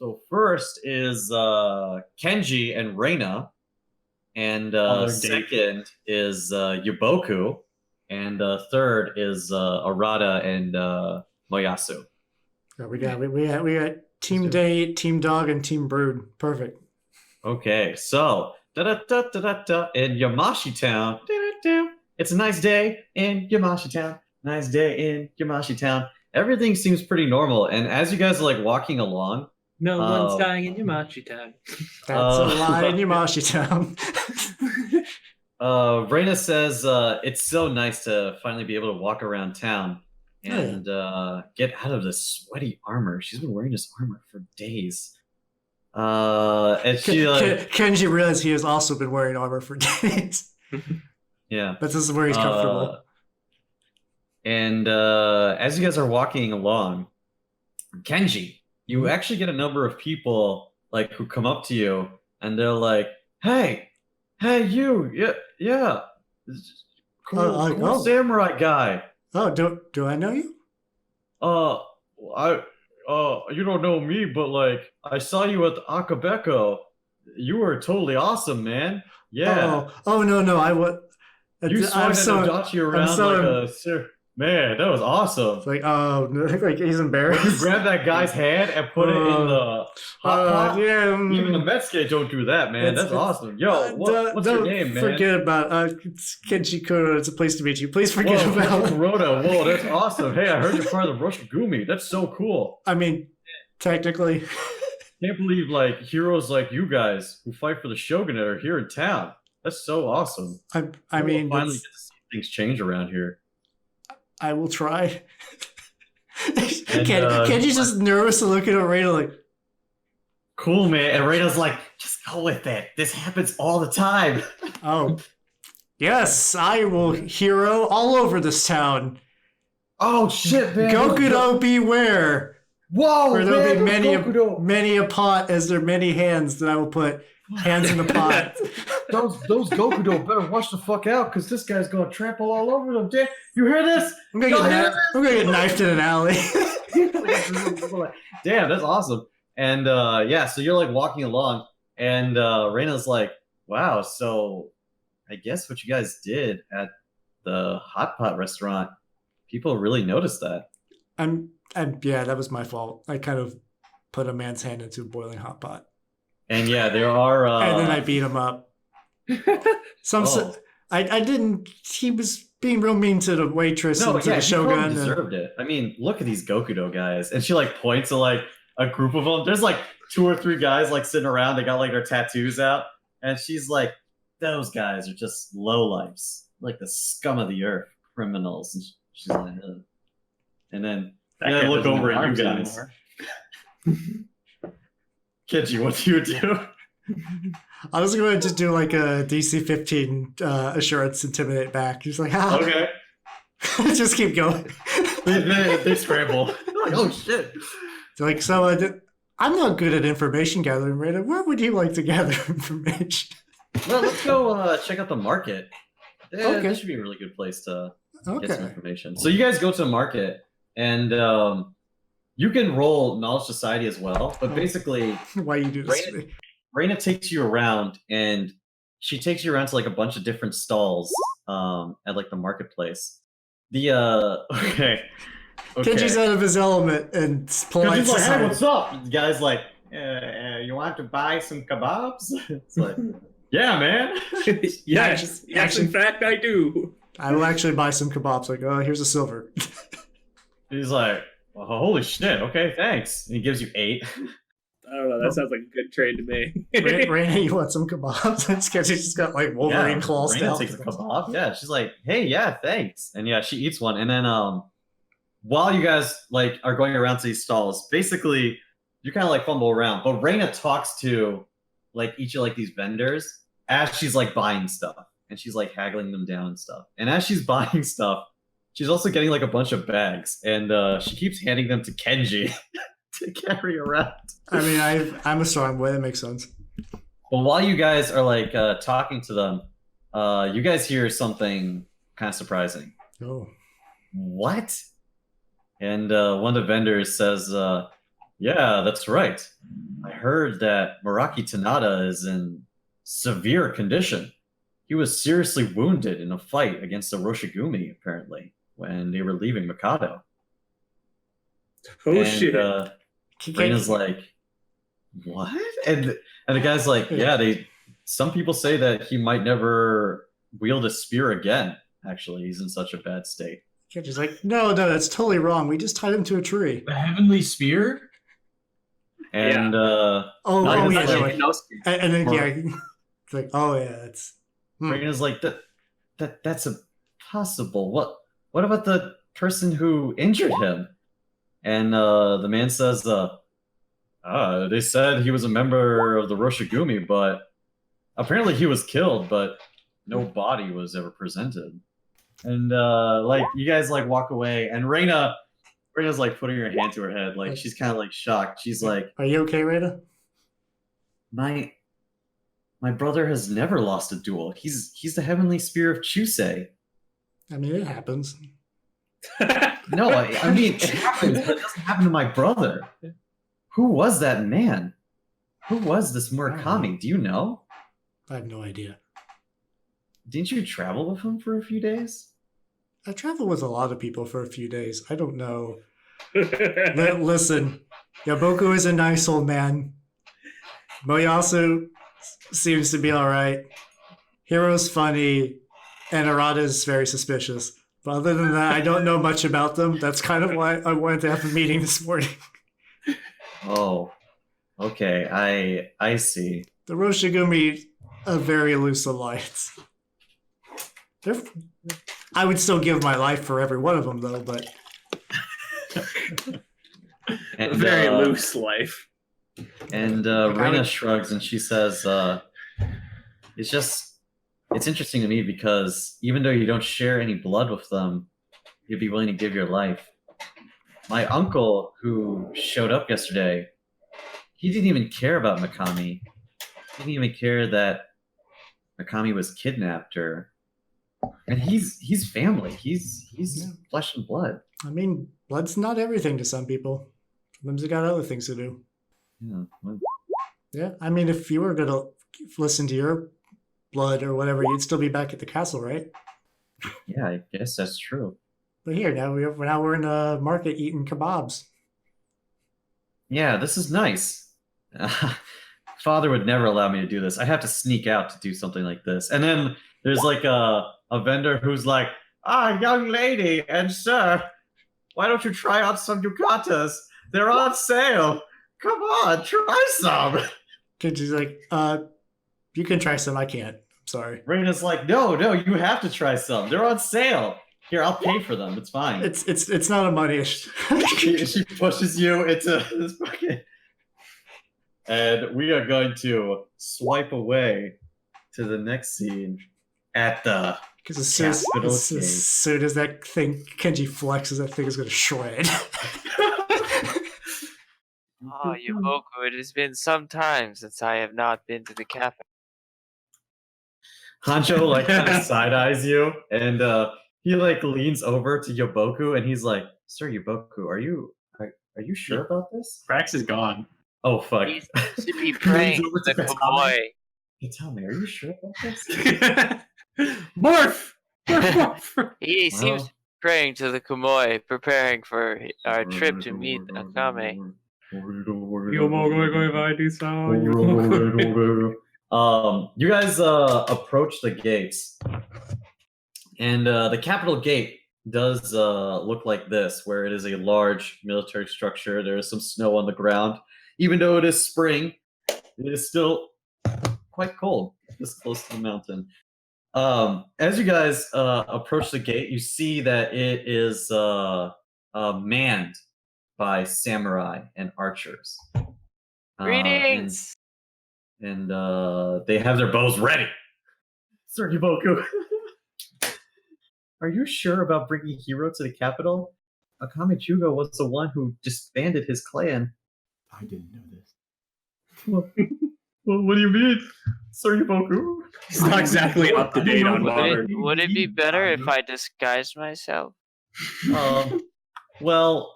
So first is Kenji and Reina, and Another date. second is Yuboku, and third is Arata and Moyasu. So we got Team Date, Team Dog, and Team Brood. Perfect. Okay, so in Yamashi Town. It's a nice day in Yamashi Town. Nice day in Yamashi Town. Everything seems pretty normal, and as you guys are like walking along, No one's dying in Yamashi Town. That's a lie in Yamashi Town. Reina says it's so nice to finally be able to walk around town and get out of this sweaty armor. She's been wearing this armor for days. And she Kenji realized he has also been wearing armor for days. Yeah. But this is where he's comfortable. And as you guys are walking along, Kenji, you actually get a number of people like who come up to you and they're like, "Hey, you, yeah, cool samurai guy." Oh, do I know you? You don't know me, but like I saw you at the Akabeko. You were totally awesome, man. Yeah. Oh no, I would. You swung Adachi around like a man. That was awesome. It's like, oh, like he's embarrassed. You grab that guy's hand and put it in the hot pot. Yeah, even the Metsuke don't do that, man. That's awesome. Yo, what's your name, man? Forget about it's Kenji Kuroda. It's a place to meet you. Please forget about Kuroda. Whoa, that's awesome. Hey, I heard you're part of the Roshigumi. That's so cool. I mean, technically. Can't believe like heroes like you guys who fight for the shogunate are here in town. That's so awesome. I mean, finally get to see things change around here. I will try. Kenji's just nervous to look at Reina like, cool, man. And Reina's like, just go with it. This happens all the time. Oh, yes, I will hero all over this town. Oh, shit, man. Gokudo beware. Whoa, where there'll be many a pot as there are many hands that I will put hands in the pot. those Gokudo better watch the fuck out because this guy's gonna trample all over them. Damn, you hear this? I'm gonna get knifed in an alley. Damn, that's awesome. And so you're like walking along, and Reina's like, "Wow, so I guess what you guys did at the hot pot restaurant, people really noticed that." Yeah, that was my fault. I kind of put a man's hand into a boiling hot pot. And yeah, there are. And then I beat him up. I didn't. He was being real mean to the waitress and to the shogun. He deserved it. I mean, look at these Gokudo guys, and she like points to like a group of them. There's like 2 or 3 guys like sitting around. They got like their tattoos out, and she's like, "Those guys are just lowlifes, like the scum of the earth, criminals." And she's like, ugh. And then I look over at you guys. Kenji, what do you do? I was going to just do like a DC 15 assurance intimidate back. He's like, okay. Just keep going. they scramble. Like, oh shit. Like, so I'm not good at information gathering, Rita. Where would you like to gather information? Well, let's go check out the market. Okay. That should be a really good place to get some information. So you guys go to the market, and you can roll Knowledge Society as well, but basically, why you do this to me? Reina takes you around, and she takes you around to like a bunch of different stalls at like the marketplace. Okay. Kenji's out of his element and polite. Kenji's like, "Hey, what's up?" The guy's like, "You want to buy some kebabs?" It's like, "Yeah, man." Yes, in fact, I do. I will actually buy some kebabs. Like, oh, here's a silver. He's like, well, holy shit, okay, thanks. And he gives you 8. I don't know, that sounds like a good trade to me. Reina, you want some kebabs? And Sketchy's just got like Wolverine claws down. Reina takes a kebab. Yeah, she's like, hey, yeah, thanks. And yeah, she eats one. And then while you guys like are going around to these stalls, basically you kind of like fumble around. But Reina talks to like each of like these vendors as she's like buying stuff. And she's like haggling them down and stuff. And as she's buying stuff, she's also getting like a bunch of bags, and she keeps handing them to Kenji to carry around. I mean, I'm a strong boy. That makes sense. Well, while you guys are like talking to them, you guys hear something kind of surprising. Oh, what? And one of the vendors says, "Yeah, that's right. I heard that Maraki Tanada is in severe condition. He was seriously wounded in a fight against the Roshigumi, apparently, when they were leaving Mikado. Oh shit! Reina's like, what? And the guy's like, yeah, some people say that he might never wield a spear again. Actually, he's in such a bad state. Kenji's like, no, that's totally wrong. We just tied him to a tree. The heavenly spear? And yeah, like, and then it's like, oh yeah, it's. Reina's like, that's impossible. What about the person who injured him? And the man says, they said he was a member of the Roshigumi, but apparently he was killed, but no body was ever presented. And like you guys like walk away, and Reina's like putting her hand to her head, like she's kind of like shocked. She's like, "Are you okay, Reina?" My brother has never lost a duel. He's the heavenly spear of Chusei. I mean, it happens. No, I mean, it happens, but it doesn't happen to my brother. Who was that man? Who was this Murakami? Do you know? I have no idea. Didn't you travel with him for a few days? I traveled with a lot of people for a few days. I don't know. Listen, Yaboku is a nice old man. Moyasu seems to be all right. Hiro's funny, and Arata's very suspicious. But other than that, I don't know much about them. That's kind of why I wanted to have a meeting this morning. Oh, okay. I see. The Roshigumi are very loose alliance. I would still give my life for every one of them, though. But a very loose life. And Reina shrugs and she says, it's interesting to me because even though you don't share any blood with them, you'd be willing to give your life. My uncle, who showed up yesterday, he didn't even care about Mikami. He didn't even care that Mikami was kidnapped, and he's family. He's flesh and blood. I mean, blood's not everything to some people. Sometimes they got other things to do. Yeah. Well, yeah, I mean, if you were gonna listen to your blood or whatever, you'd still be back at the castle, right? Yeah, I guess that's true. But here now we're in a market eating kebabs. Yeah, this is nice. Father would never allow me to do this. I have to sneak out to do something like this. And then there's like a vendor who's like, young lady and sir, why don't you try out some yukatas? They're on sale. Come on, try some. Kenji's like, you can try some. I can't. I'm sorry. Reina's like, no, you have to try some. They're on sale. Here, I'll pay for them. It's fine. It's not a money issue. She pushes you into this bucket. And we are going to swipe away to the next scene at the because as soon as that thing Kenji flexes, that thing is going to shred. Oh, Yaboku, it has been some time since I have not been to the cafe. Hancho like kind of side eyes you, and he like leans over to Yaboku, and he's like, "Sir Yaboku, are you sure about this?" Prax is gone. Oh fuck! He should be praying to the Kamoy. Hey, tell me, are you sure about this? Morph! He seems praying to the Kamoy, preparing for our trip to meet Akame. You guys approach the gates, and the capital gate does look like this, where it is a large military structure. There is some snow on the ground. Even though it is spring, it is still quite cold this close to the mountain. As you guys approach the gate, you see that it is manned by samurai and archers. Greetings! And they have their bows ready. Sir Yaboku, are you sure about bringing Hiro to the capital? Akame Chugo was the one who disbanded his clan. I didn't know this. What do you mean, Sir Yaboku? He's not exactly up to date on modern. Would it be better if I disguised myself? Well,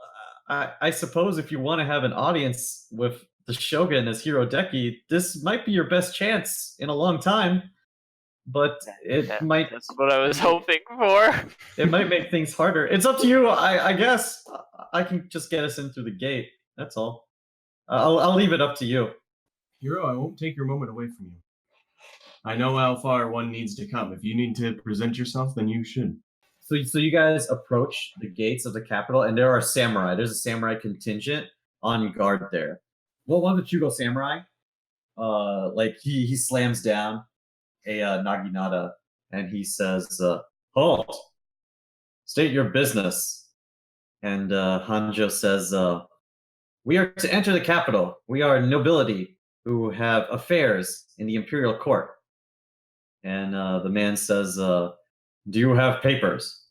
I suppose if you want to have an audience with the Shogun as Hirodeki, this might be your best chance in a long time, but That's what I was hoping for. it might make things harder. It's up to you, I guess. I can just get us in through the gate. That's all. I'll leave it up to you. Hero, I won't take your moment away from you. I know how far one needs to come. If you need to present yourself, then you should. So you guys approach the gates of the capital, and there are samurai. There's a samurai contingent on guard there. Well, one of the Chugo samurai, like he slams down a naginata, and he says, "Halt! State your business." And Hanjo says, "We are to enter the capital. We are nobility who have affairs in the imperial court." And the man says, "Do you have papers?"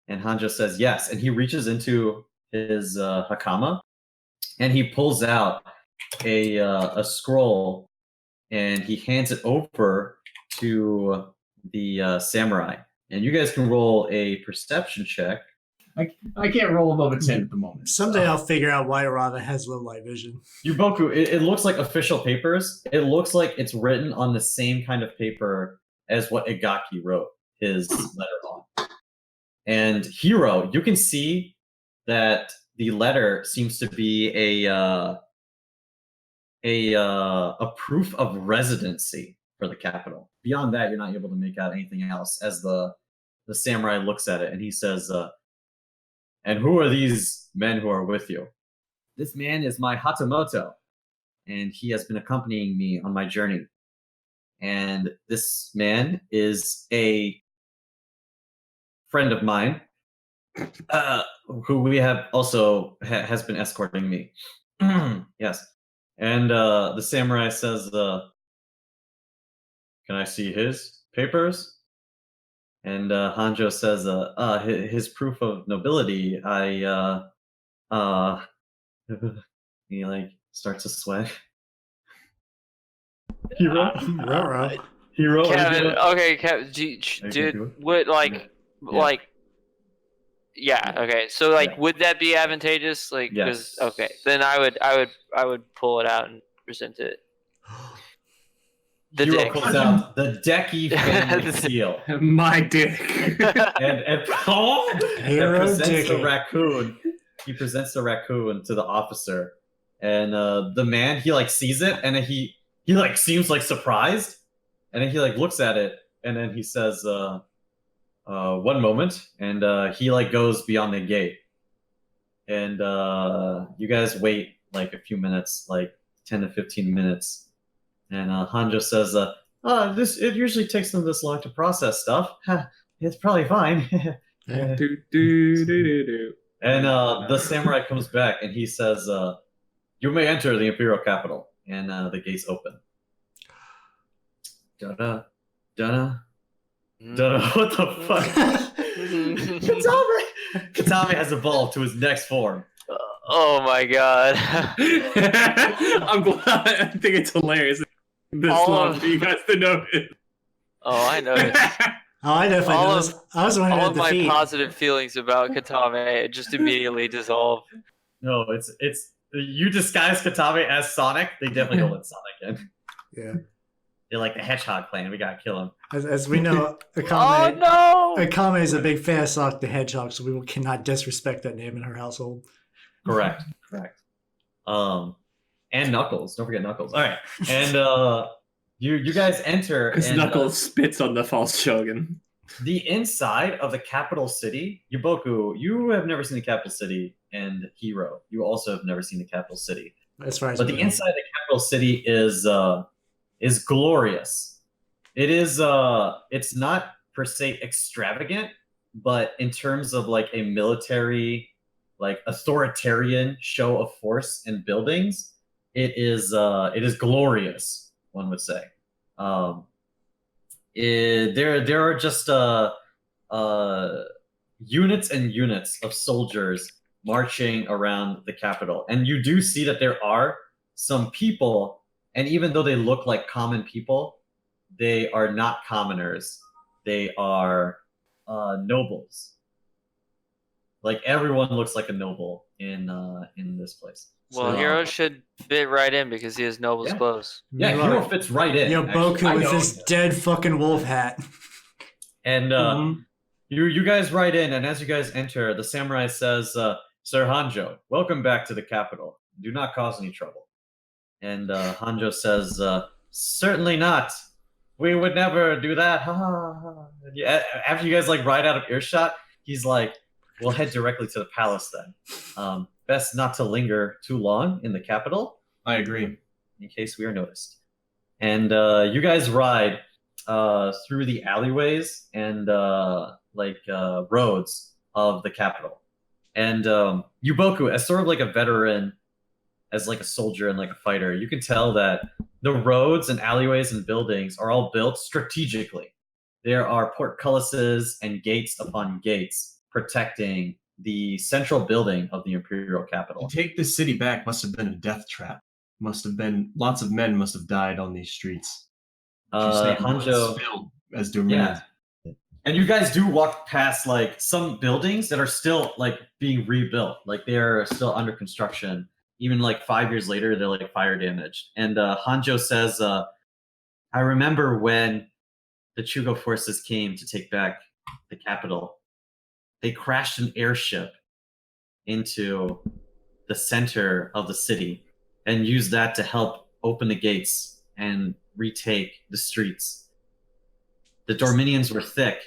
And Hanjo says, "Yes." And he reaches into his hakama, and he pulls out a scroll, and he hands it over to the samurai. And you guys can roll a perception check. I can't roll above a 10 at the moment. Someday I'll figure out why Arata has low light vision. Yuboku, it looks like official papers. It looks like it's written on the same kind of paper as what Igaki wrote his letter on. And Hiro, you can see that the letter seems to be a proof of residency for the capital. Beyond that, you're not able to make out anything else as the samurai looks at it, and he says, "And who are these men who are with you?" "This man is my Hatamoto, and he has been accompanying me on my journey. And this man is a friend of mine, who we have also has been escorting me." Yes. And the samurai says, "Can I see his papers?" And Hanjo says, his proof of nobility, he like starts to sweat. Hero? Hero? Kevin, okay, Kevin, dude, would yeah, okay. So would that be advantageous? Like, yes. Okay, then I would pull it out and present it. The Hero dick. pulls out the Decky family seal. My dick. and Hero presents Dicky. the raccoon. He presents the raccoon to the officer, and the man, he like sees it, and then he like seems like surprised, and then he like looks at it, and then he says, "One moment," and he like goes beyond the gate, and you guys wait like a few minutes, like 10 to 15 minutes. And Hanjo says, it usually takes them this long to process stuff. It's probably fine." And the samurai comes back, and he says, "You may enter the imperial capital." And the gates open. Da-da, da-da, da-da. What the fuck? Katame has evolved to his next form. Oh my god. I'm glad. I think it's hilarious. This long for you guys to know it. Oh, I noticed. Oh, I definitely All noticed. I was wondering All at of the my feet. positive feelings about Katame just immediately dissolve. No, it's you disguise Katame as Sonic. They definitely don't let Sonic in. Yeah. They're like the Hedgehog clan. We gotta kill him. As we know, Oh Akame, no! Akame is a big fan of Sonic the Hedgehog, so we cannot disrespect that name in her household. Correct. And Knuckles. Don't forget Knuckles. All right. And you guys enter. Because and, Knuckles spits on the false shogun. the inside of the capital city. Yuboku, you have never seen the capital city, and Hiro, you also have never seen the capital city. As far as But we the know. inside of the capital city is glorious. It is it's not per se extravagant, but in terms of like a military, like authoritarian show of force and buildings, it is glorious, one would say. There are just units and units of soldiers marching around the capital, and you do see that there are some people, and even though they look like common people, they are not commoners. They are nobles. Like everyone looks like a noble in this place. Well, So- Hero should fit right in because he has Noble's Yeah. clothes. Yeah, Meanwhile, Hero fits right in. Yo, actually. Boku I with know. his dead fucking wolf hat. And Mhm. you guys ride in, and as you guys enter, the samurai says, "Sir Hanjo, welcome back to the capital. Do not cause any trouble." And Hanjo says, "Certainly not. We would never do that." Ha, ha, ha. And after you guys like ride out of earshot, he's like, "We'll head directly to the palace then. Best not to linger too long in the capital, I agree. in case we are noticed." And you guys ride through the alleyways and roads of the capital. And Yuboku, as sort of like a veteran, as like a soldier and like a fighter, you can tell that the roads and alleyways and buildings are all built strategically. There are portcullises and gates upon gates protecting the central building of the imperial To capital. take the city back must have been a death trap. Must have been lots of men must have died on these streets. Hanjo, Filled as Dominions. yeah. And you guys do walk past like some buildings that are still like being rebuilt, like they're still under construction. Even like 5 years later, they're like fire damaged. And Hanjo says, "I remember when the Chugo forces came to take back the capital. They crashed an airship into the center of the city and used that to help open the gates and retake the streets. The Dorminians were thick.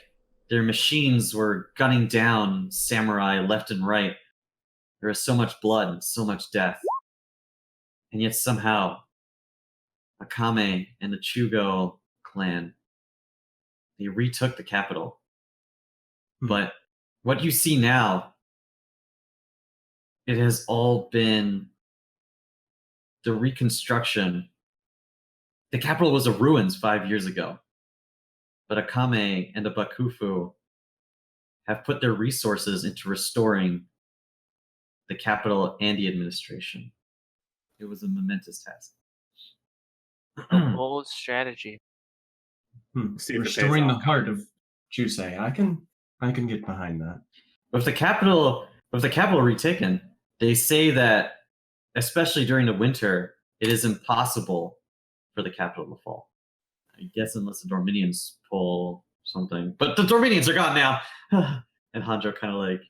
Their machines were gunning down samurai left and right. There was so much blood and so much death. And yet somehow, Akame and the Chugo clan, they retook the capital. But what you see now, it has all been the reconstruction. The capital was a ruins 5 years ago. But Akame and the Bakufu have put their resources into restoring the capital and the administration. It was a momentous task." A bold strategy. See if it pays Restoring the off. heart of Chusei. I can get behind that. With the capital retaken, they say that, especially during the winter, it is impossible for the capital to fall. I guess unless the Dorminians pull something. But the Dorminians are gone now. And Hanjo kind of like,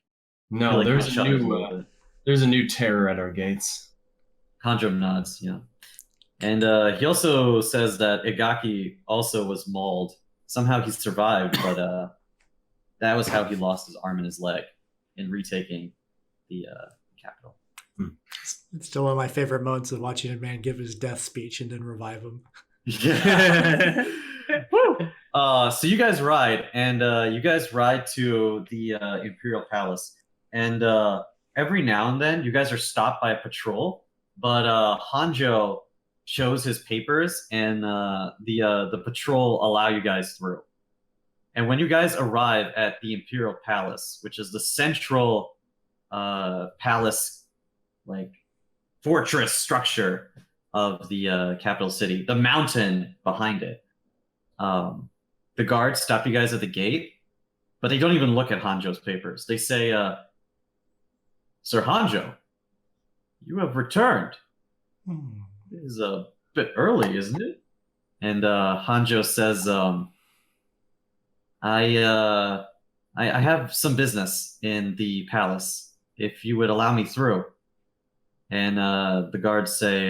No, like there's a shudders new little bit. there's a new terror at our gates. Hanjo nods, yeah. And he also says that Igaki also was mauled. Somehow he survived, but that was how he lost his arm and his leg in retaking the capital. It's still one of my favorite moments of watching a man give his death speech and then revive him. Yeah. So you guys ride, and you guys ride to the Imperial Palace, and every now and then you guys are stopped by a patrol, but Hanjo shows his papers, and the patrol allow you guys through. And when you guys arrive at the Imperial Palace, which is the central palace, like fortress structure of the capital city, the mountain behind it, the guards stop you guys at the gate, but they don't even look at Hanjo's papers. They say, "Sir Hanjo, you have returned. It is a bit early, isn't it?" And Hanjo says, I have some business in the palace. If you would allow me through." And the guards say,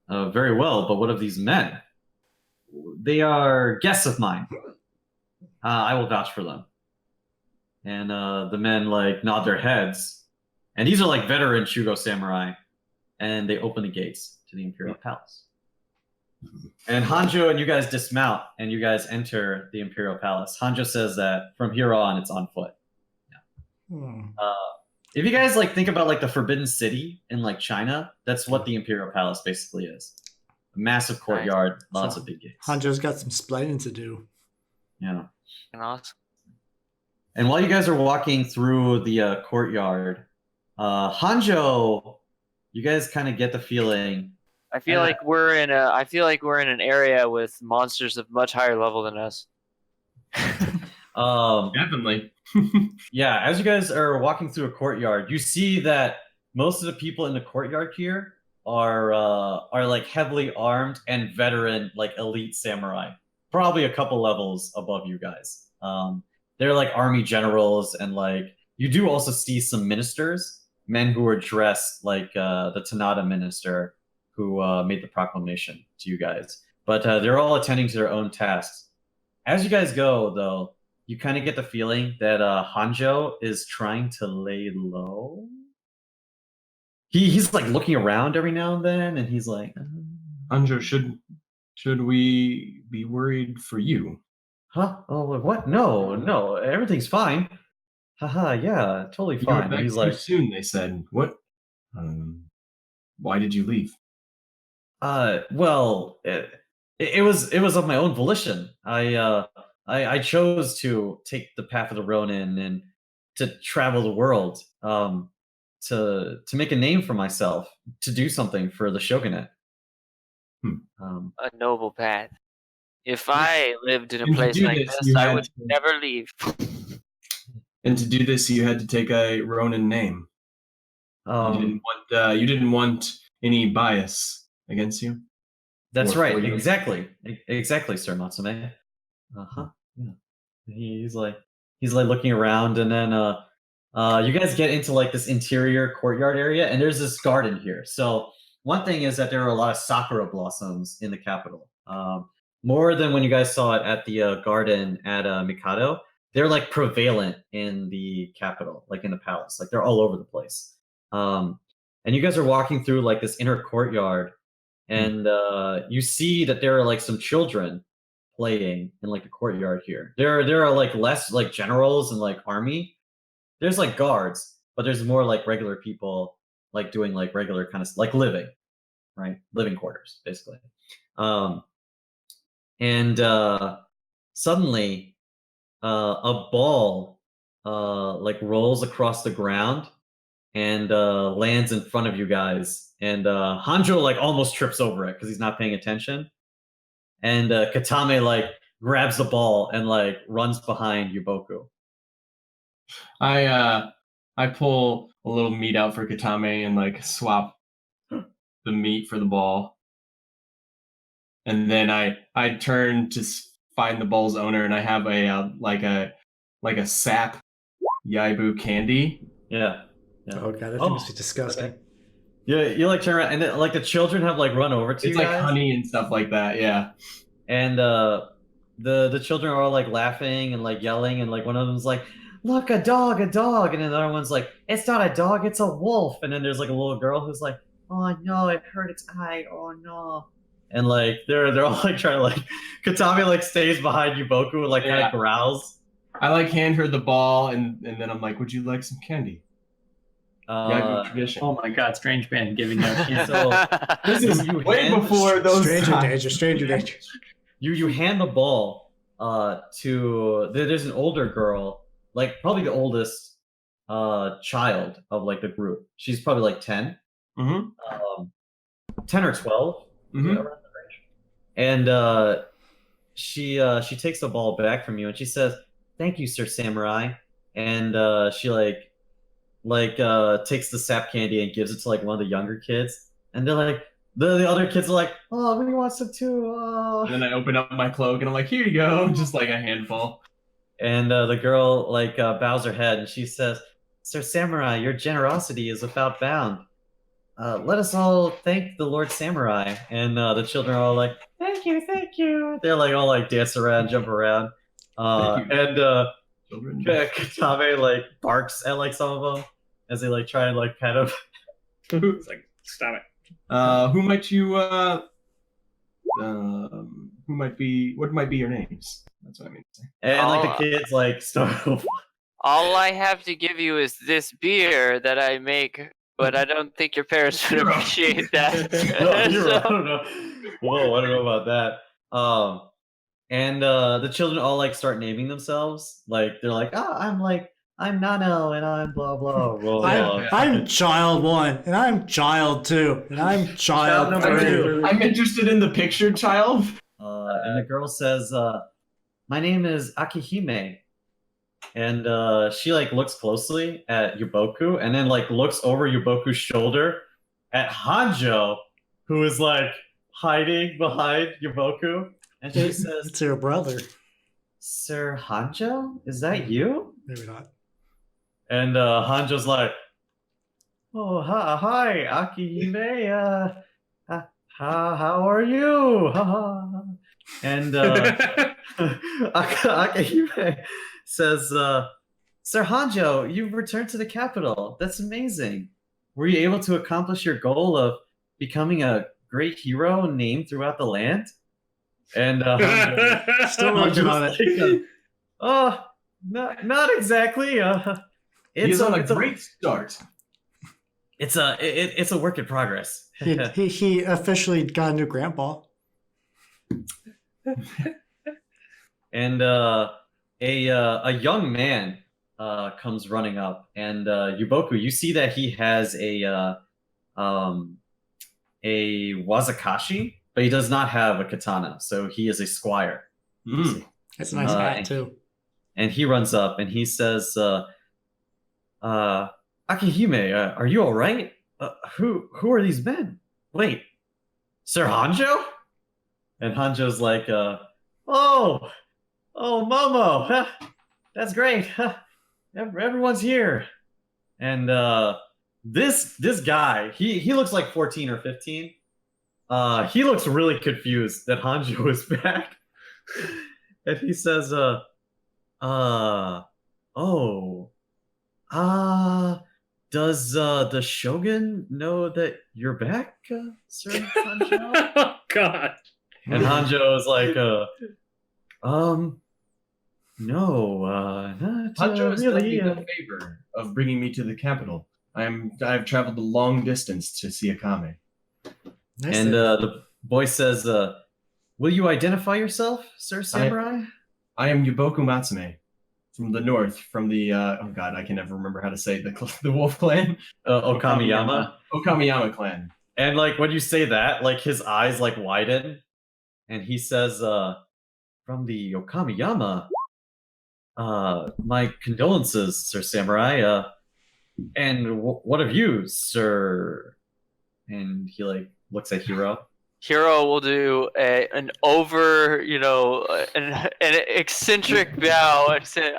"Very well, but what of these men? They are guests of mine. I will vouch for them." And the men like nod their heads. And these are like veteran Shugo samurai. And they open the gates to the Imperial Palace. And Hanjo and you guys dismount and you guys enter the Imperial Palace. Hanjo says that from here on it's on foot. If you guys like think about like the Forbidden City in like China, that's what the Imperial Palace basically is. A massive courtyard, lots of big gates. Hanjo's got some splaining to do. Yeah. And awesome. And while you guys are walking through the courtyard, Hanjo, you guys kind of get the feeling. I feel like we're in an area with monsters of much higher level than us. Definitely. Yeah, as you guys are walking through a courtyard, you see that most of the people in the courtyard here are like heavily armed and veteran, like elite samurai, probably a couple levels above you guys. They're like army generals, and like you do also see some ministers, men who are dressed like the Tanada minister who made the proclamation to you guys. But they're all attending to their own tasks. As you guys go, though, you kind of get the feeling that Hanjo is trying to lay low. He's like looking around every now and then, and he's like, Anjo, should we be worried for you? "Huh? Oh, what? No, no, everything's fine. Haha, yeah, totally You were fine." back And he's too like, soon, they said. What? Why did you leave? Well, it was of my own volition. I chose to take the path of the Ronin and to travel the world, to make a name for myself, to do something for the shogunate. Um, A noble path. If I lived in a And to place do like this, this, you I had would to- never leave. And to do this, you had to take a Ronin name. um, You didn't want any bias against you. that's Or right, for you. exactly, Sir Matsume. Uh-huh. Yeah. He's like looking around, and then you guys get into like this interior courtyard area, and there's this garden here. So one thing is that there are a lot of sakura blossoms in the capital, more than when you guys saw it at the garden at Mikado. They're like prevalent in the capital, like in the palace. Like they're all over the place. And you guys are walking through like this inner courtyard, and you see that there are like some children playing in like the courtyard here. There are like less like generals and like army. There's like guards, but there's more like regular people like doing like regular kind of like living, right? Living quarters, basically. Um, and suddenly a ball like rolls across the ground and lands in front of you guys. And Hanjo like almost trips over it because he's not paying attention. And Katame like grabs the ball and like runs behind Yuboku. I pull a little meat out for Katame and like swap the meat for the ball. And then I turn to find the ball's owner, and I have like a sap Yaibu candy. Yeah. Oh god, that thing must be disgusting. Okay. Yeah, you like turn around, and then, like the children have like run over to It's you like guys, honey and stuff like that. Yeah. and the children are all like laughing and like yelling, and like one of them's like, "Look, a dog!" And then the other one's like, "It's not a dog, it's a wolf." And then there's like a little girl who's like, "Oh no, it hurt its eye. Oh no." And like they're all like trying to like Katami like stays behind Yuboku and like kind Yeah. of growls. I like hand her the ball, and then I'm like, "Would you like some candy?" Yaibu tradition. Oh my god, strange man giving out candy. So This is you way hand- before those Stranger times. danger, stranger danger. you hand the ball to there's an older girl, like probably the oldest child of like the group. She's probably like 10, Mm-hmm. 10 or 12, Mhm. around that range. And she takes the ball back from you, and she says, "Thank you, Sir Samurai." And she takes the sap candy and gives it to like one of the younger kids, and they're like the other kids are like, "Oh, we want some too." Oh. And then I open up my cloak, and I'm like, "Here you go," just like a handful. And the girl like bows her head, and she says, "Sir Samurai, your generosity is without bound. Let us all thank the Lord Samurai." And the children are all like, "Thank you, thank you." They're like all like dance around, jump around. Thank you. And Children. Katame like barks at like some of them as they like try and like pet him. It's like, stop it. Who might you? Who might be? What might be your names? That's what I mean to say. And like the kids like start. All I have to give you is this beer that I make, but I don't think your parents would Hero. appreciate that. No, you're So- right. I don't know. Whoa, I don't know about that. And the children all like start naming themselves. Like they're like, I'm Nano, and I'm blah blah blah. blah. I'm child 1, and I'm child 2, and I'm child Child number 3. two. I'm interested in the pictured child. And the girl says, "My name is Akihime." and she like looks closely at Yuboku, and then like looks over Yuboku's shoulder at Hanjo, who is like hiding behind Yuboku, and she says, It's your brother. "Sir Hanjo, is that you?" Maybe not. And Hanjo's like, "Oh, hi, Akihime. How are you?" And Akihime says, "Sir Hanjo, you've returned to the capital. That's amazing. Were you able to accomplish your goal of becoming a great hero named throughout the land?" And Hanjo, Still working on it. like, "Oh, not exactly. He's on a great start. It's a work in progress." He officially got a new grandpa. And a young man comes running up, and Yuboku, you see that he has a wazakashi, but he does not have a katana, so he is a squire. It's a nice hat too. And he runs up and he says, "Akihime, are you all right? Who are these men? Wait, Sir Hanjo?" And Hanjo's like, "Oh, Momo, that's great. Everyone's here." And this guy, he looks like 14 or 15. He looks really confused that Hanjo is back. And he says, does the Shogun know that you're back, Sir Hanjo?" Oh God. And Hanjo is like, no, not Hanjo has done really. me the favor of bringing me to the capital. I've traveled a long distance to see Akame. Nice And to- the boy says, "Will you identify yourself, Sir Samurai?" I am Yuboku Matsume from the north, from the oh god, I can never remember how to say the Wolf Clan, Okamiyama. Okamiyama clan. And like when you say that, like his eyes like widen, and he says, "From the Okamiyama. My condolences, Sir Samurai. And what of you, Sir?" And he like looks at Hiro. Hero will do an over, an eccentric bow and say,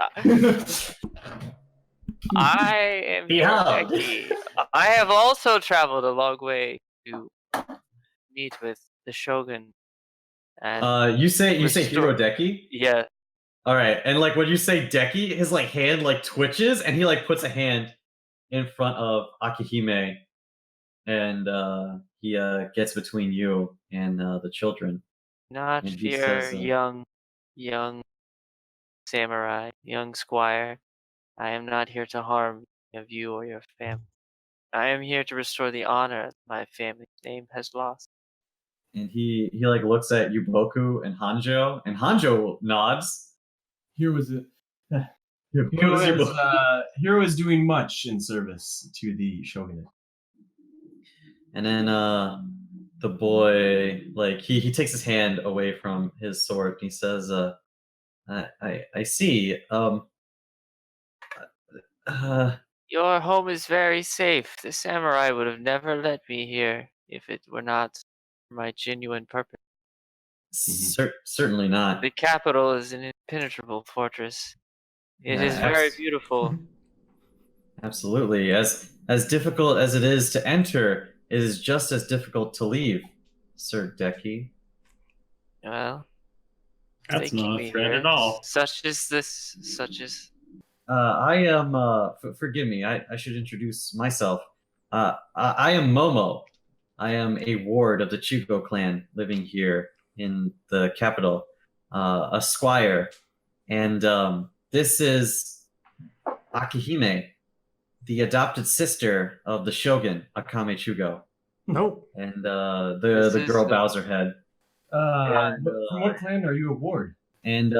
"I am Yeah. Hideki. I have also traveled a long way to meet with the Shogun." And You say restore- Hirodeki? yeah, All right, and like when you say Deki, his like hand like twitches, and he like puts a hand in front of Akihime, and he gets between you and the children. not And he fear, says, young samurai, young squire. I am not here to harm of you or your family. I am here to restore the honor my family's name has lost." And he like looks at Yuboku and Hanjo nods. Here was it. Yuboku- Hero is doing much in service to the shogunate. And then the boy like he takes his hand away from his sword and he says, I see. Your home is very safe. The samurai would have never let me here if it were not for my genuine purpose. Certainly not. The capital is an impenetrable fortress. It is Yeah, very abs- beautiful. Absolutely. As difficult as it is to enter, it is just as difficult to leave, Sir Deki. Well, That's taking not me a threat here, at all. Such is this. Such is. I am. Forgive me. I should introduce myself. I am Momo. I am a ward of the Chugo clan, living here in the capital. A squire, and this is Akihime, the adopted sister of the shogun Akame Chugo. Nope. And This the is girl the- bows her head. From what clan are you a ward? And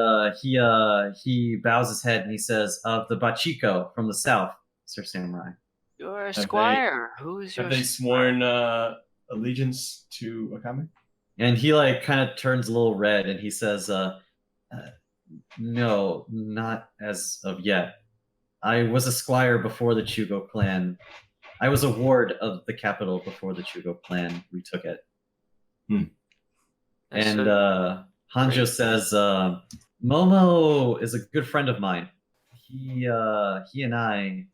he bows his head and he says, "Of the Bachiko from the south, Sir Samurai." You're a they- squire. Who is your Have they sworn allegiance to Akame? And he like kind of turns a little red and he says, No, not as of yet. I was a squire before the Chugo clan. I was a ward of the capital before the Chugo clan retook it. And Hanjo Great. says, Momo is a good friend of mine. He and I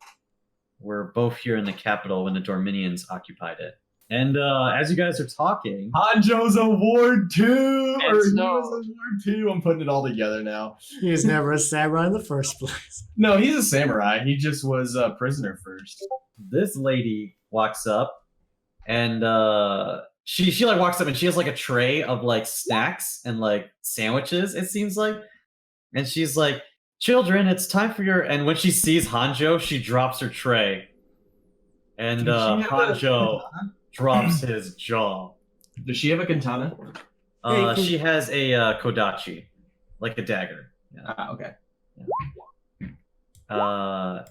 were both here in the capital when the Dorminians occupied it. And as you guys are talking, Hanjo's a ward too, And or he so- was a ward too. I'm putting it all together now. He was never a samurai in the first place. No, he's a samurai. He just was a prisoner first. this lady walks up, and she like walks up, and she has like a tray of like snacks and like sandwiches. It seems like, and she's like, "Children, it's time for your." And when she sees Hanjo, she drops her tray, and Does she have Hanjo drops his jaw. Does she have a katana? She has a kodachi, like a dagger. Yeah. Ah, okay.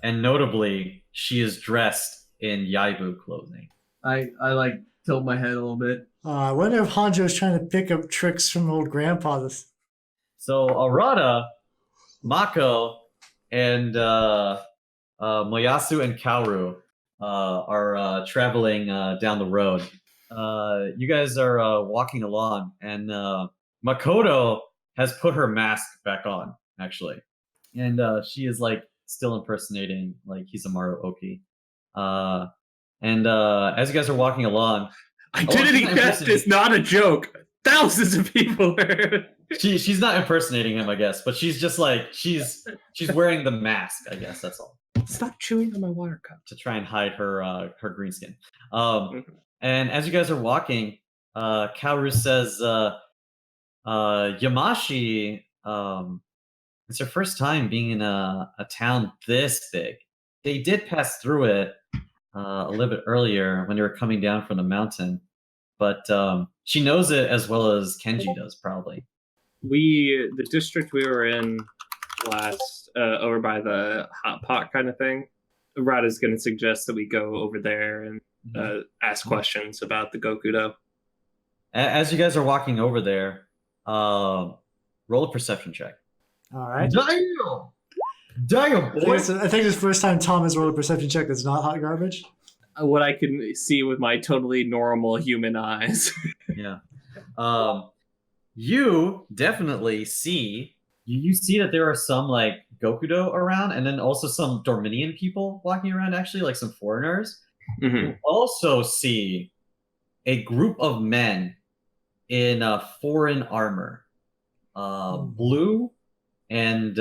And notably, she is dressed in Yaibu clothing. I like tilt my head a little bit. I wonder if Hanjo's trying to pick up tricks from old grandpa. So Arata, Mako, and Moyasu and Kaoru are traveling down the road. You guys are walking along, and Makoto has put her mask back on, actually. And she is like still impersonating like Hisamaru Oki. And as you guys are walking along, Identity she's not theft is not a joke. Thousands of people are. she's not impersonating him, I guess, but she's just like she's wearing the mask, I guess. That's all, Stop chewing on my water cup. to try and hide her green skin. And as you guys are walking, Kaoru says, Yamashi, it's her first time being in a town this big. They did pass through it a little bit earlier when they were coming down from the mountain, but she knows it as well as Kenji does, probably. The district we were in last, over by the hot pot kind of thing, Rada's going to suggest that we go over there and ask questions about the Gokudo. As you guys are walking over there, roll a perception check. All right. Damn, I think it's the first time Tom has rolled a perception check that's not hot garbage. What I can see with my totally normal human eyes. Yeah. You definitely see you see that there are some like Gokudo around, and then also some Dorminian people walking around, actually, like some foreigners. You also see a group of men in foreign armor, blue and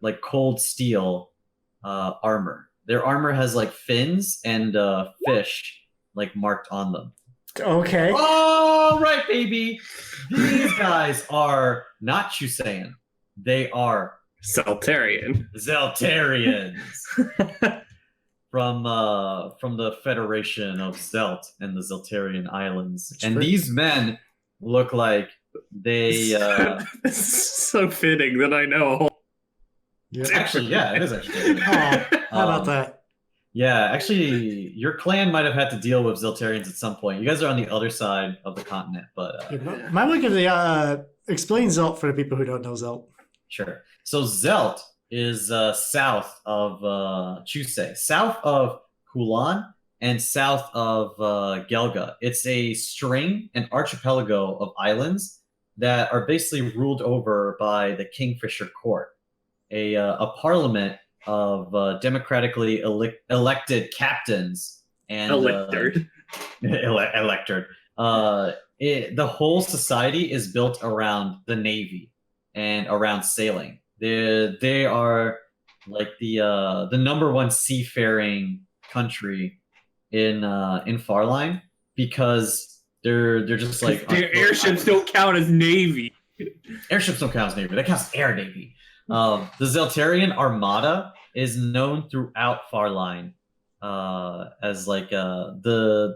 like cold steel armor. Their armor has like fins and fish like marked on them. Okay. All right, baby. These guys are not Chusean. They are Celtarian. Zeltarians from the Federation of Zelt and the Zeltarian Islands. And these men look like they So fitting that I know. Yeah. actually, yeah, it is actually. Oh, how about that? Yeah, actually, your clan might have had to deal with Zeltarians at some point. You guys are on the other side of the continent, but Might we give the explain Zelt for the people who don't know Zelt? sure. So Zelt is south of Chusei, south of Hulan, and south of Gelga. It's a string, an archipelago of islands that are basically ruled over by the Kingfisher Court, a parliament of democratically elected captains and Elected. elected. The whole society is built around the navy and around sailing. They are like the number one seafaring country in Farline, because they're just like Their airships don't count as navy. airships don't count as navy. They count as air navy. The Zeltarian Armada is known throughout Farline as like the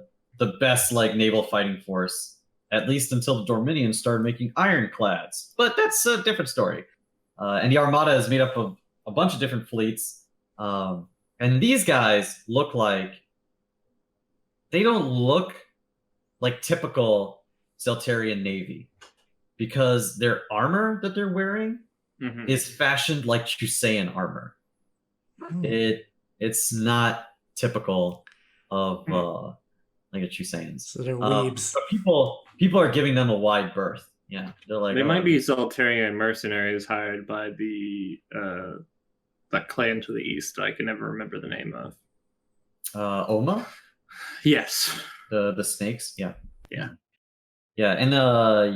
best like naval fighting force, at least until the Dorminians started making ironclads. But that's a different story. And the Armada is made up of a bunch of different fleets. And these guys look like they don't look like typical Zeltarian navy, because their armor that they're wearing Mhm. is fashioned like Chusean armor. Hmm. It's not typical of like a Chuseans. So they're weebs. But people are giving them a wide berth. Yeah, they're like, They oh, might be Zoltarian mercenaries hired by the that clan to the east. I can never remember the name of. Oma, Yes. the snakes. Yeah, Yeah. yeah, and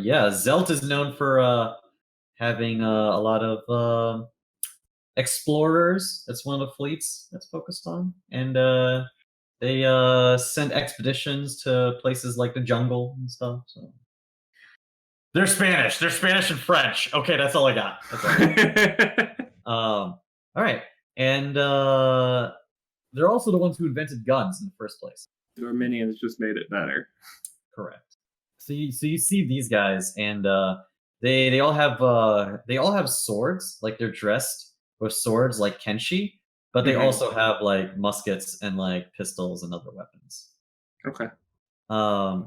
yeah, Zelt is known for having a lot of explorers. That's one of the fleets that's focused on, and they send expeditions to places like the jungle and stuff. So they're Spanish. They're Spanish and French. Okay, that's all I got. That's all I got. All right, and they're also the ones who invented guns in the first place. The Armenians just made it better. Correct. So you see these guys, and they all have swords. Like they're dressed with swords, like Kenshi, but they Mhm. also have like muskets and like pistols and other weapons. Okay.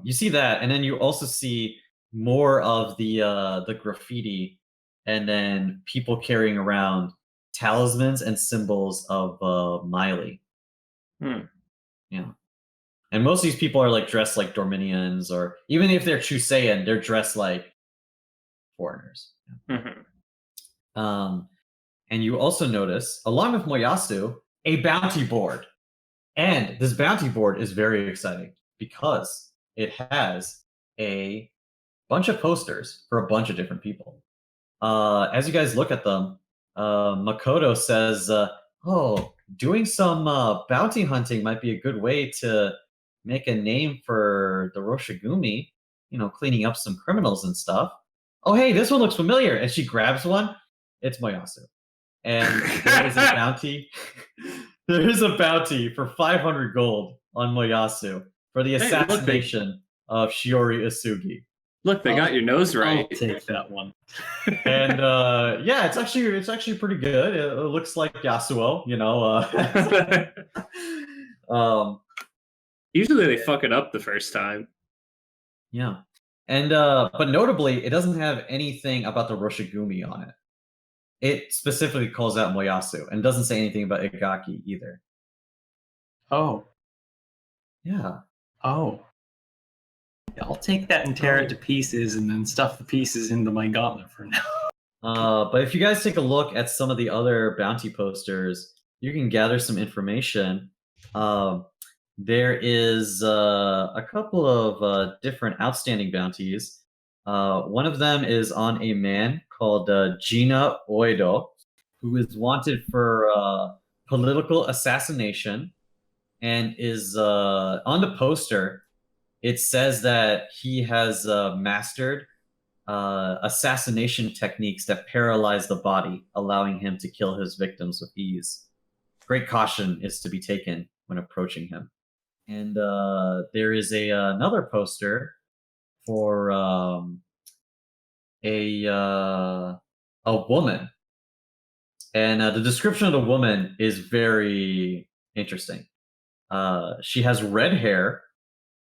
You see that, and then you also see more of the graffiti, and then people carrying around talismans and symbols of Miley. Hmm. Yeah. And most of these people are like dressed like Dorminians, or even if they're Chusean, they're dressed like foreigners. Mhm. And you also notice, along with Moyasu, a bounty board. And this bounty board is very exciting because it has a bunch of posters for a bunch of different people. As you guys look at them, Makoto says, "Oh, doing some bounty hunting might be a good way to make a name for the Roshigumi. You know, cleaning up some criminals and stuff. Oh, hey, this one looks familiar." And she grabs one. It's Moyasu, and there is a bounty. There is a bounty for 500 gold on Moyasu for the Hey, look, assassination of Shiori Isugi. Look, they got your nose I'll right. take that one. And yeah, it's actually pretty good. It looks like Yasuo, you know. Usually they fuck it up the first time. Yeah, and but notably, it doesn't have anything about the Roshigumi on it. It specifically calls out Moyasu and doesn't say anything about Igaki either. Oh, Yeah, oh. Yeah, I'll take that and tear it to pieces and then stuff the pieces into my gauntlet for now. but if you guys take a look at some of the other bounty posters, you can gather some information. There is a couple of different outstanding bounties. One of them is on a man called Gina Oedo, who is wanted for political assassination, and is on the poster. It says that he has mastered assassination techniques that paralyze the body, allowing him to kill his victims with ease. Great caution is to be taken when approaching him. And there is another poster for a woman, and the description of the woman is very interesting. She has red hair.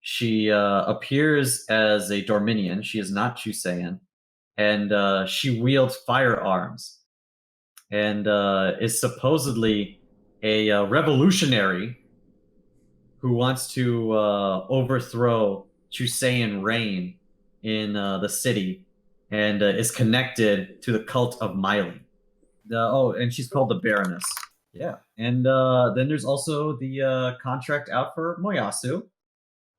She appears as a Dorminian. She is not Chusean, and she wields firearms, and is supposedly a revolutionary who wants to overthrow Chusean reign in the city, and is connected to the cult of Miley. And she's called the Baroness. Yeah, and then there's also the contract out for Moyasu,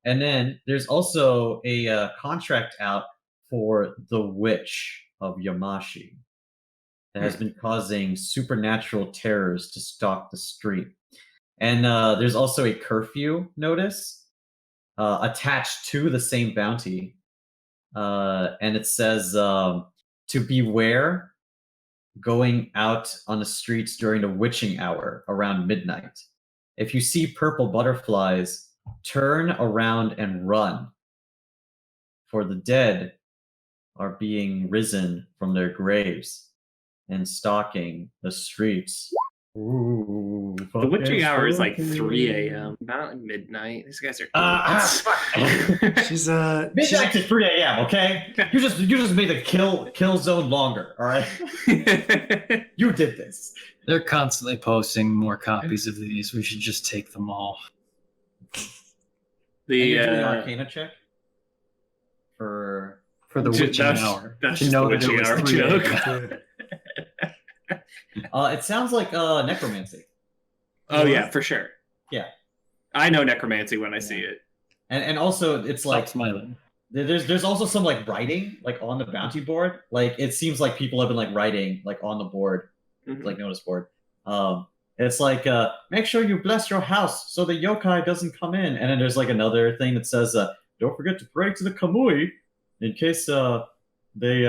and then there's also a contract out for the Witch of Yamashi that has been causing supernatural terrors to stalk the street. And there's also a curfew notice attached to the same bounty. And it says to beware going out on the streets during the witching hour around midnight. If you see purple butterflies, turn around and run, for the dead are being risen from their graves and stalking the streets Ooh, The witching fucking hour is like spooky. 3 a.m., not midnight. These guys are fuck. She's Midnight to 3 a.m. Okay, you just made the kill zone longer. All right, you did this. They're constantly posting more copies of these. We should just take them all. And the you're doing an Arcana check for For the witching hour. That's To just know the that it witching was hour 3 joke. a.m. yeah. It sounds like necromancy. Oh yeah, for sure. Yeah. I know necromancy when I see it. And also it's like Stop smiling. there's also some like writing like on the bounty board. Like it seems like people have been like writing like on the board, Mhm. like notice board. It's like make sure you bless your house so the yokai doesn't come in. And then there's like another thing that says don't forget to pray to the kamui in case they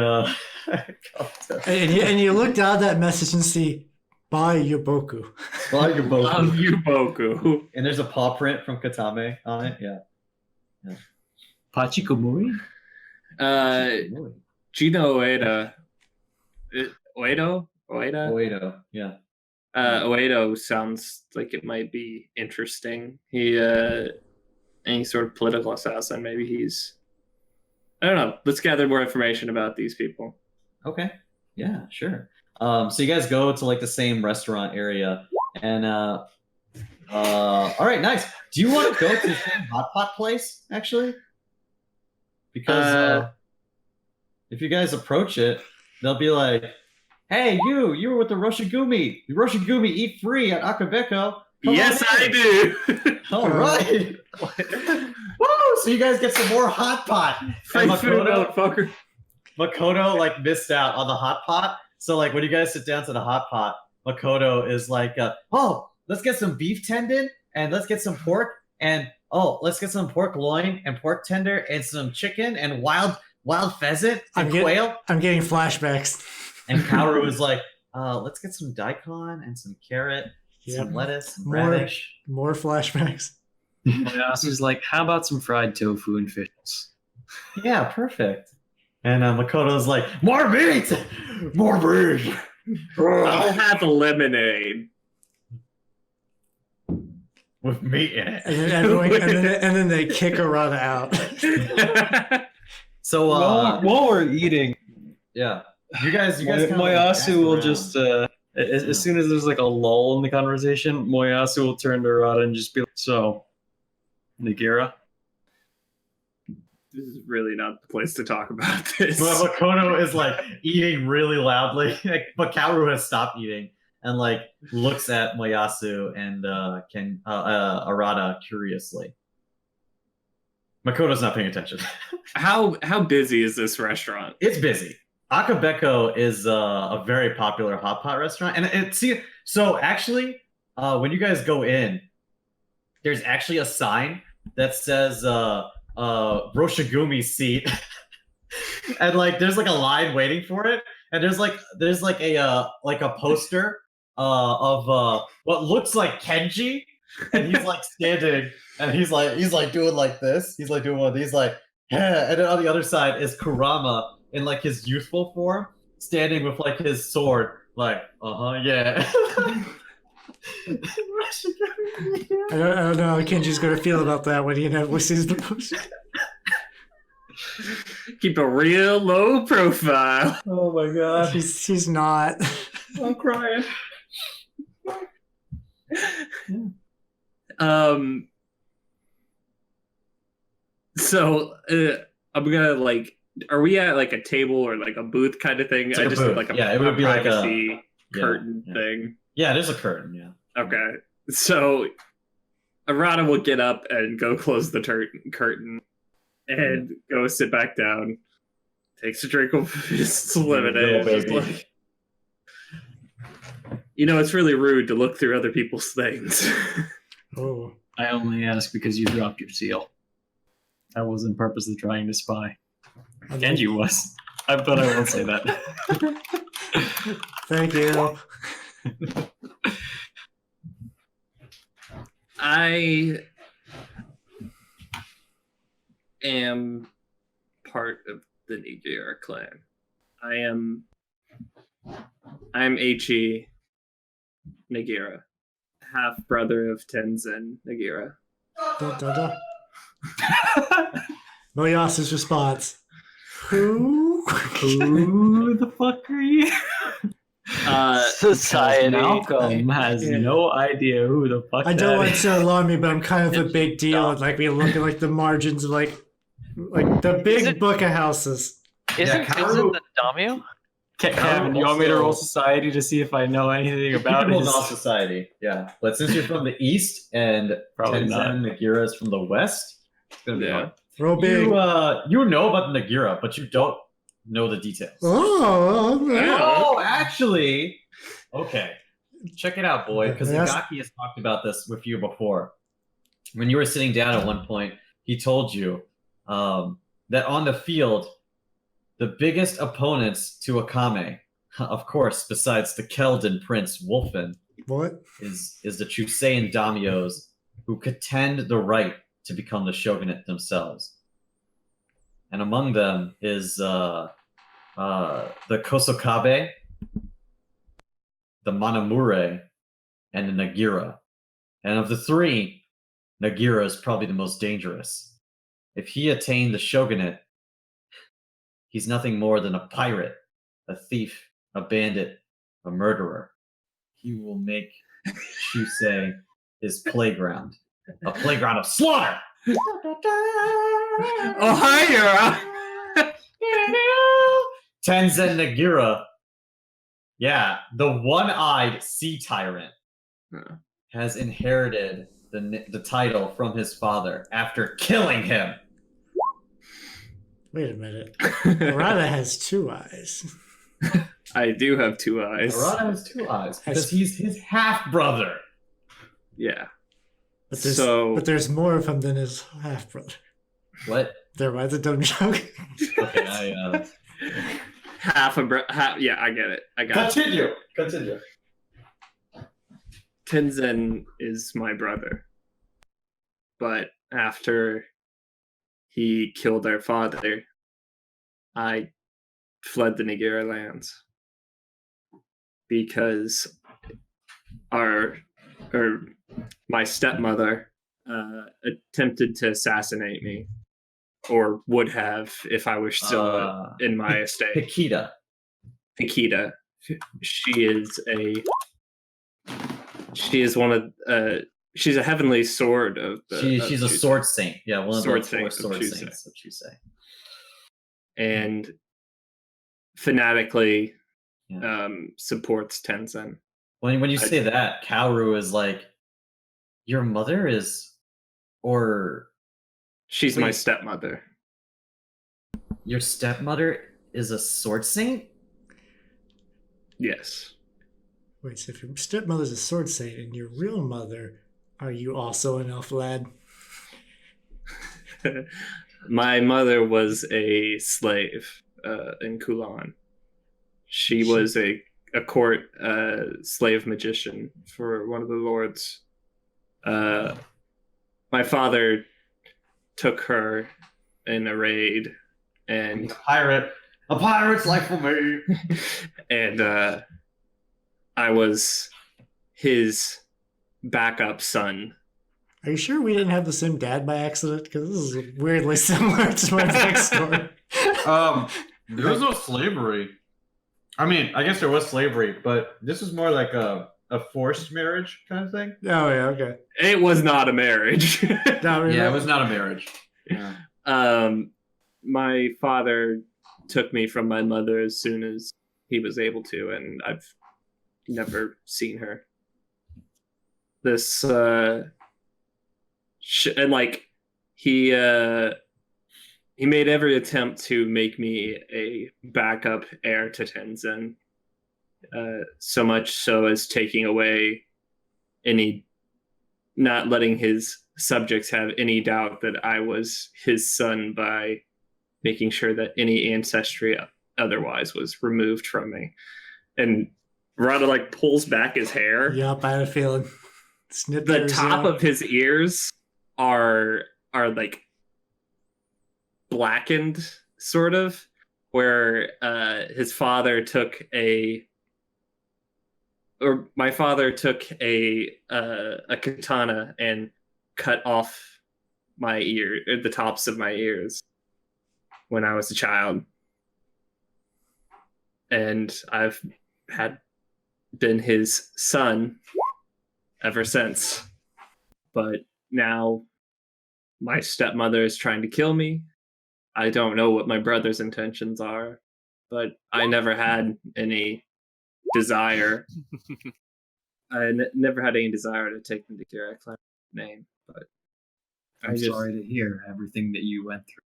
And you look down that message and see, "Buy Yoboku." Well, you're both. Love Yuboku. And there's a paw print from Katame on it. Yeah. Pachikomuri? Gino Ueda. Uedo? Ueda? Oedo. Yeah. Uedo sounds like it might be interesting. He, any sort of political assassin, maybe he's. I don't know. Let's gather more information about these people. Okay. Yeah, sure. So you guys go to like the same restaurant area, and all right, nice. Do you want to go to the same hot pot place actually? Because if you guys approach it, they'll be like, "Hey, you were with the Roshigumi. The Roshigumi eat free at Akabeko. Come Yes, on I in." do. All right. Woo! So you guys get some more hot pot. Free And food, motherfucker. Makoto like missed out on the hot pot. So like when you guys sit down to the hot pot, Makoto is like, "Oh, let's get some beef tendon and let's get some pork and let's get some pork loin and pork tender and some chicken and wild pheasant and quail." I'm getting flashbacks. And Kaoru is like, "Let's get some daikon and some carrot, some lettuce, some radish." More flashbacks. Moyasu's like, how about some fried tofu and fishes? Yeah, perfect. And Makoto's like, "More meat, more meat." I'll have a lemonade. With meat in it. And then and then they kick Arata out. So While we're eating, yeah, you guys kind of, like, Moyasu pass will around. just as soon as there's like a lull in the conversation, Moyasu will turn to Rada and just be like, "So, Nagira." This is really not the place to talk about this. But Makoto is like eating really loudly, but Kaoru has stopped eating and like looks at Moyasu and Arata curiously. Makoto's not paying attention. How busy is this restaurant? It's busy. Akabeko is a very popular hot pot restaurant, and so actually, when you guys go in, there's actually a sign that says Roshigumi seat, and like there's like a line waiting for it, and there's like a poster of what looks like Kenji, and he's like standing, and he's like doing like this. He's like doing one of these like, yeah, and then on the other side is Kurama in like his youthful form, standing with like his sword, like, yeah. I don't know how Kenji's gonna feel about that when he inevitably sees the poster. Keep a real low profile. Oh my god, He's not. I'm crying. So I'm gonna like. Are we at like a table or like a booth kind of thing? It's like I a just booth. did like a Yeah, it would be like a- privacy curtain yeah. thing. Yeah, there's a curtain. Yeah. Okay, so Arata will get up and go close the curtain and go sit back down. Takes a drink of his lemonade. Yeah, Just baby. like, it's really rude to look through other people's things. Oh. I only ask because you dropped your seal. I wasn't purposely trying to spy. Kenji was. But I won't say that. Thank you. I am part of the Nigira clan. I am HE. Nagira, half brother of Tenzin Nagira. Da, da, da. Moyasu's response. Who? Who the fuck are you? Society. Malcolm has no idea who the fuck I don't that want is. to alarm you, but I'm kind of a big deal. And like we look at like the margins of like the big book of houses. Isn't Kaoru- Tenzin the daimyo? Kevin, you want me to roll Also- society to see if I know anything You about can roll his... non-society, yeah. But since you're from the east and Probably Tenzin Nagira is from the west, it's gonna be hard. Roll big. You know about the Nagira, but you don't know the details. Oh, Actually, okay. Check it out, boy, because Yes. Igaki has talked about this with you before. When you were sitting down at one point, he told you that on the field, the biggest opponents to Akame, of course, besides the Keldon Prince Wolfen, what? is the Chusein daimyos who contend the right to become the shogunate themselves. And among them is the Kosokabe, the Manamure, and the Nagira. And of the three, Nagira is probably the most dangerous. If he attained the shogunate, he's nothing more than a pirate, a thief, a bandit, a murderer. He will make Shusei his playground, a playground of slaughter. Oh, hi, Tenzin Nagira, yeah, the one-eyed sea tyrant, has inherited the title from his father after killing him. Wait a minute. Murata has 2 eyes. I do have 2 eyes. Arata has 2 eyes because he's his half-brother. Yeah. But there's more of him than his half brother. What? Never mind, the dumb joke. Okay, Yeah, I get it. I got it. Continue. Tenzin is my brother. But after he killed our father, I fled the Nagira lands. Because my stepmother attempted to assassinate me, or would have if I was still in my estate. Pikita. She's a heavenly sword of the. She's a sword saint. Yeah, one of the four sword Chusei. saints of Chusei. And fanatically Yeah. supports Tenzin. When you say that, Kaoru is like, your mother is, or She's my Wait. stepmother. your stepmother is a sword saint? Yes. Wait, so if your stepmother's a sword saint and your real mother, are you also an elf lad? My mother was a slave in Kulan. She was a court slave magician for one of the lords. My father took her in a raid, and A pirate's life for me. and I was his backup son. Are you sure we didn't have the same dad by accident? Because this is weirdly similar to my backstory. There was no slavery. I mean, I guess there was slavery, but this was more like a forced marriage kind of thing. Oh, yeah, okay. It was not a marriage. No, Yeah, it was not a marriage. Yeah. My father took me from my mother as soon as he was able to, and I've never seen her. This and like he made every attempt to make me a backup heir to Tenzin, so much so as taking away not letting his subjects have any doubt that I was his son by making sure that any ancestry otherwise was removed from me. And Rada like pulls back his hair. Yup, I had a feeling. Snip The ears, top yeah. of his ears are like blackened, sort of, where his father took a or my father took a katana and cut off my ear, the tops of my ears, when I was a child, and I've been his son ever since. But now my stepmother is trying to kill me. I don't know what my brother's intentions are, but I never had any desire. Never had any desire to take them to Kira name, but I'm sorry to hear everything that you went through.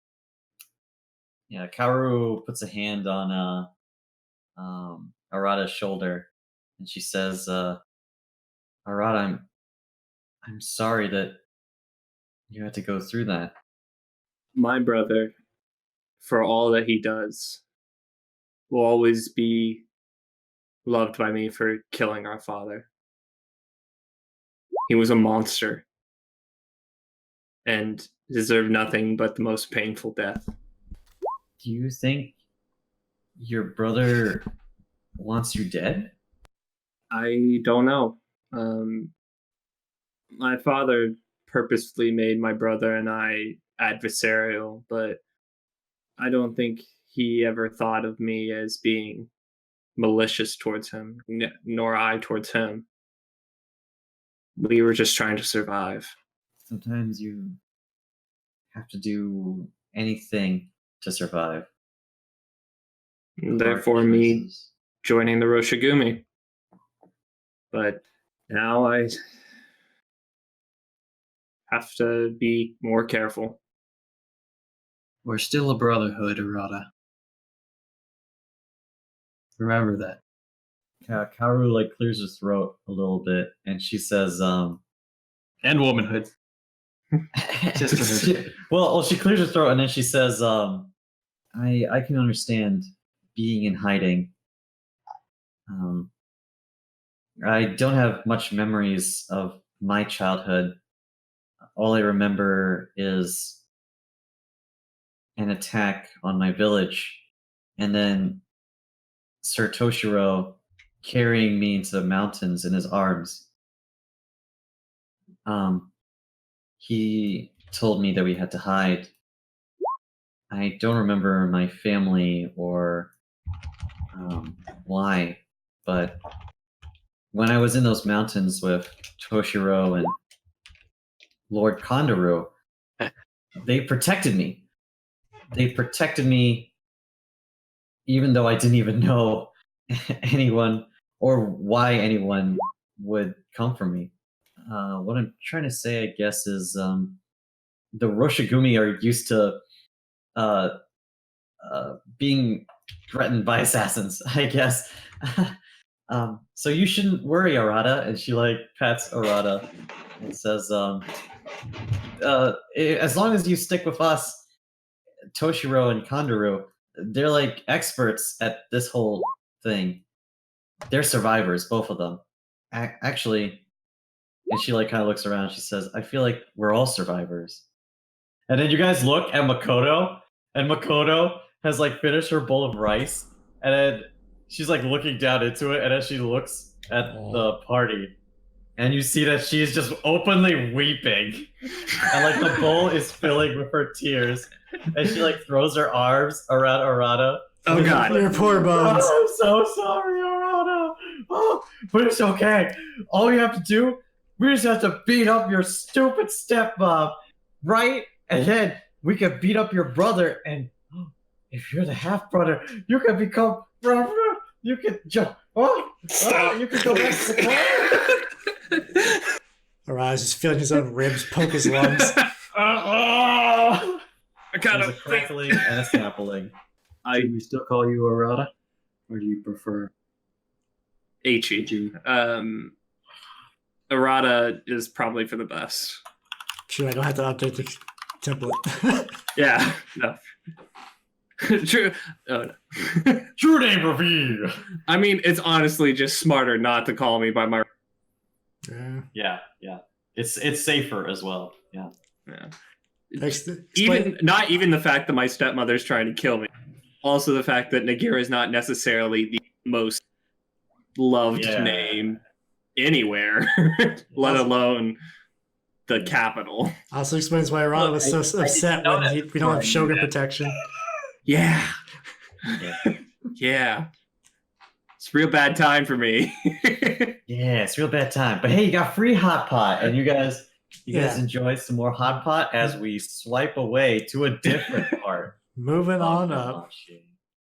Yeah, Kaoru puts a hand on Arata's shoulder, and she says, "Arata, I'm sorry that you had to go through that." My brother, for all that he does, will always be loved by me for killing our father. He was a monster and deserved nothing but the most painful death. Do you think your brother wants you dead? I don't know. My father purposefully made my brother and I adversarial, but I don't think he ever thought of me as being malicious towards him, nor I towards him. We were just trying to survive. Sometimes you have to do anything to survive. Therefore, me joining the Roshigumi. But now I have to be more careful. We're still a brotherhood, Arata. Remember that. Kaoru like clears her throat a little bit, and she says, And womanhood. well, she clears her throat, and then she says, I can understand being in hiding. I don't have much memories of my childhood. All I remember is an attack on my village, and then Sir Toshiro carrying me into the mountains in his arms. He told me that we had to hide. I don't remember my family or why, but when I was in those mountains with Toshiro and Lord Kondaru, they protected me. They protected me even though I didn't even know anyone or why anyone would come for me. What I'm trying to say, I guess, is the Roshigumi are used to being threatened by assassins, I guess. So you shouldn't worry, Arata. And she like pats Arata and says, as long as you stick with us, Toshiro and Kondaru, they're like experts at this whole thing. They're survivors, both of them. Actually, and she like kind of looks around. She says, "I feel like we're all survivors." And then you guys look at Makoto, and Makoto has like finished her bowl of rice, and then she's like looking down into it, and then she looks at the party, and you see that she's just openly weeping, and like the bowl is filling with her tears, and she like throws her arms around Arata. Oh God! Your poor bones. Oh, I'm so sorry, Arata. Oh, but it's okay. All we have to do, we just have to beat up your stupid stepmom, right? And then we can beat up your brother, and if you're the half brother, you can become brother. You can jump. You can go back to the car. Arise is feeling his own ribs poke his lungs. I kind There's a crackling and a snappling. Should we still call you Arata? Or do you prefer Ichi. Arata is probably for the best. Sure, I don't have to update the template. Yeah, no. True. Oh, no. True name reveal. I mean, it's honestly just smarter not to call me by my. Yeah. Yeah. It's safer as well. Yeah. Not even the fact that my stepmother's trying to kill me. Also, the fact that Nagira is not necessarily the most loved Yeah. name anywhere, let alone the capital. Also explains why Ron was so upset when we don't have Shogun protection. Yeah. Yeah. It's a real bad time for me. Yeah, it's a real bad time. But hey, you got free hot pot, and you guys enjoy some more hot pot as we swipe away to a different part. Moving of on the up. launch.